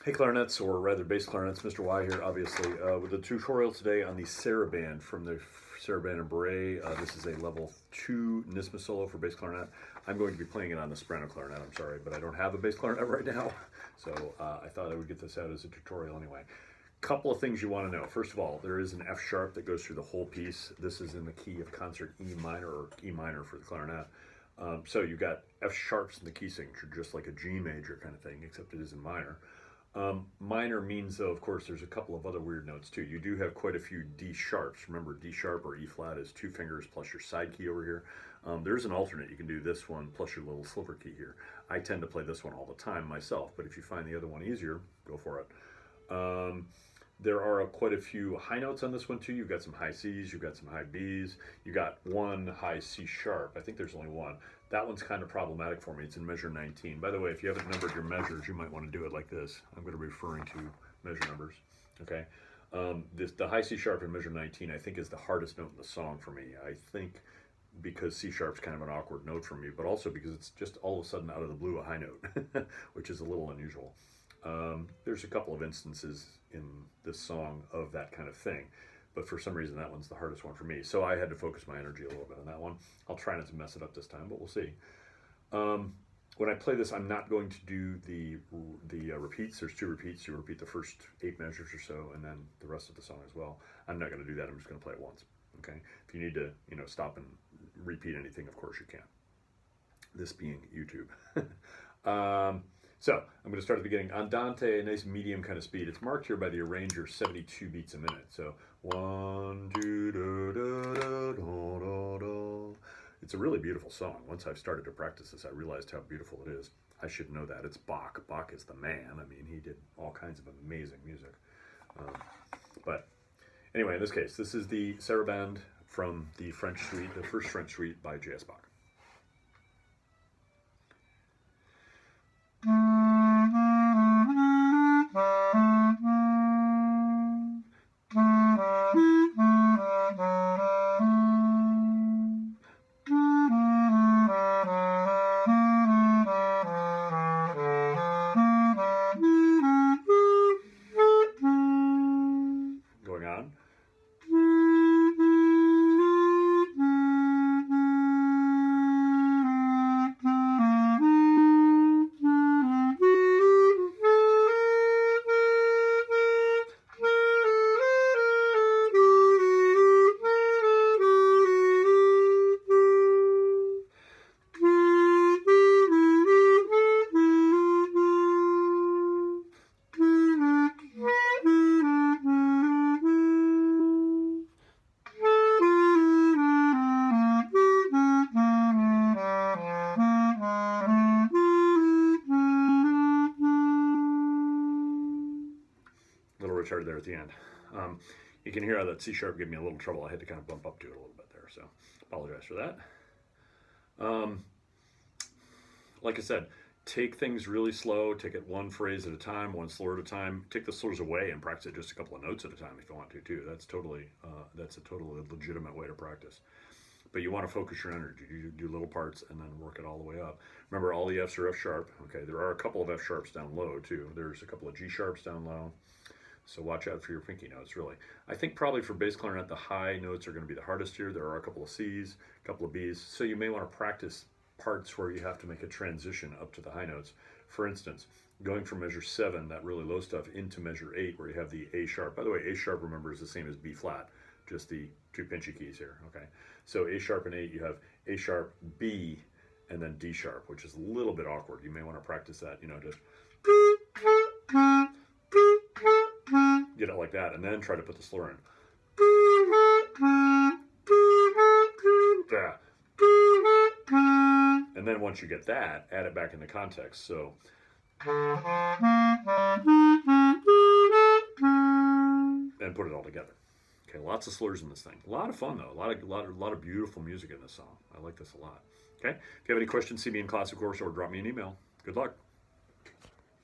Hey clarinets, or rather bass clarinets, Mr. Y here, obviously, with a tutorial today on the Sarabande from the Sarabande BCl. This is a level 2 Nisma solo for bass clarinet. I'm going to be playing it on the soprano clarinet, I'm sorry, but I don't have a bass clarinet right now, so I thought I would get this out as a tutorial anyway. Couple of things you want to know. First of all, there is an F sharp that goes through the whole piece. This is in the key of concert E minor, or E minor for the clarinet. So you've got F sharps in the key signature, just like a G major kind of thing, except it is in minor. Minor means, though, of course, there's a couple of other weird notes too. You do have quite a few D sharps. Remember, D sharp or E flat is 2 fingers plus your side key over here. There's an alternate. You can do this one plus your little silver key here. I tend to play this one all the time myself, but if you find the other one easier, go for it. There are quite a few high notes on this one too. You've got some high C's, you've got some high B's, you got one high C sharp. I think there's only one. That one's kind of problematic for me. It's in measure 19. By the way, if you haven't numbered your measures, you might want to do it like this. I'm going to be referring to measure numbers. Okay. The high C sharp in measure 19, I think, is the hardest note in the song for me. I think because C sharp's kind of an awkward note for me, but also because it's just all of a sudden out of the blue a high note, which is a little unusual. There's a couple of instances in this song of that kind of thing, but for some reason that one's the hardest one for me. So I had to focus my energy a little bit on that one. I'll try not to mess it up this time, but we'll see. When I play this, I'm not going to do the repeats. There's 2 repeats. You repeat the first 8 measures or so, and then the rest of the song as well. I'm not going to do that. I'm just going to play it once. Okay. If you need to, stop and repeat anything, of course you can. This being YouTube. So I'm going to start at the beginning. Andante, a nice medium kind of speed. It's marked here by the arranger 72 beats a minute. So 1, 2, da, da, da, da, da, da. It's a really beautiful song. Once I've started to practice this, I realized how beautiful it is. I should know that. It's Bach. Bach is the man. I mean, he did all kinds of amazing music. But anyway, in this case, this is the Sarabande from the French suite, the first French suite by J.S. Bach. Going on. Little retarded there at the end. You can hear how that C sharp gave me a little trouble. I had to kind of bump up to it a little bit there, so apologize for that. Like I said, take things really slow. Take it one phrase at a time, one slur at a time. Take the slurs away and practice it just a couple of notes at a time if you want to too. That's a totally legitimate way to practice. But you want to focus your energy. You do little parts and then work it all the way up. Remember, all the F's are F sharp. Okay, there are a couple of F sharps down low too. There's a couple of G sharps down low. So watch out for your pinky notes, really. I think probably for bass clarinet, the high notes are going to be the hardest here. There are a couple of C's, a couple of B's. So you may want to practice parts where you have to make a transition up to the high notes. For instance, going from measure 7, that really low stuff, into measure 8, where you have the A sharp. By the way, A sharp, remember, is the same as B flat, just the 2 pinchy keys here, okay? So A sharp and 8, you have A sharp, B, and then D sharp, which is a little bit awkward. You may want to practice that, just get it like that, and then try to put the slur in. Yeah. And then once you get that, add it back into context. So, and put it all together. Okay, lots of slurs in this thing. A lot of fun though. A lot of beautiful music in this song. I like this a lot. Okay, if you have any questions, see me in class, of course, or drop me an email. Good luck.